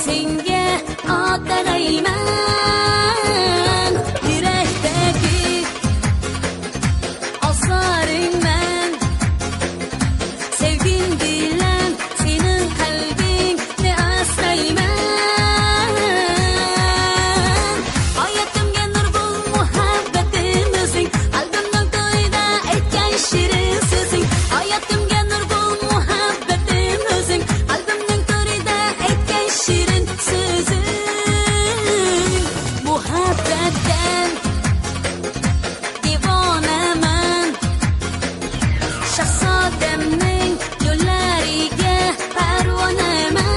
senga otarayman yurakdagi osaringman sevgim bilan sening qalbingni asrayman hayotimga nur bul muhabbatim o'zing qalbimning to'yida aytgan shirin so'zing hayotimga nur bul muhabbatim o'zing qalbimning to'rida aytgan shirin so'zing muhabbatdan devonaman shahzodamning yo'llariga parvonaman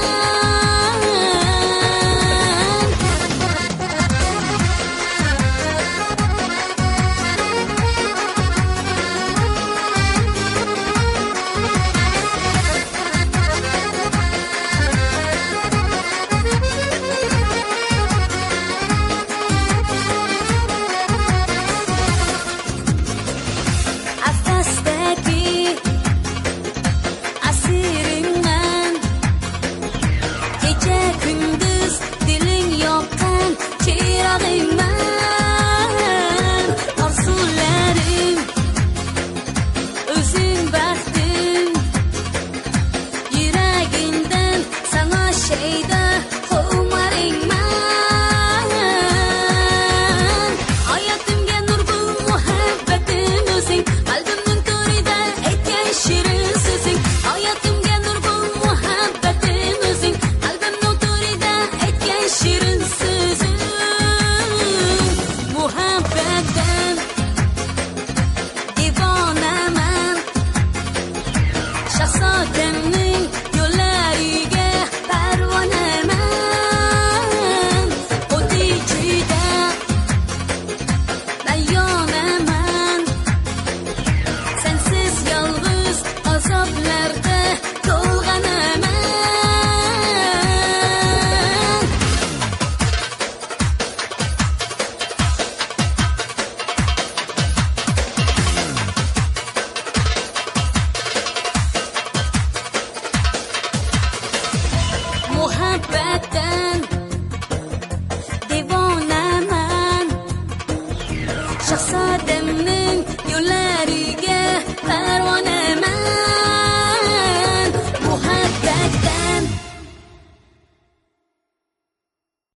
Asasdagi asiringman kecha kunduz diling yoqqan chirog'ingman orzularim o'zing baxtim yuragingdan sana shayda xumaringman hayotimga nur bul muhabbatim o'zing qalbimning to'rida aytgan shirin so'zing hayotimga nur bul muhabbatim o'zing qalbimning to'rida aytgan shirin so'zing muhabbatdan devonaman shahzodamning yo'llariga parvonaman o't ichida man yonaman sensiz yolg'iz azoblarda to'lg'anaman muhabbatdan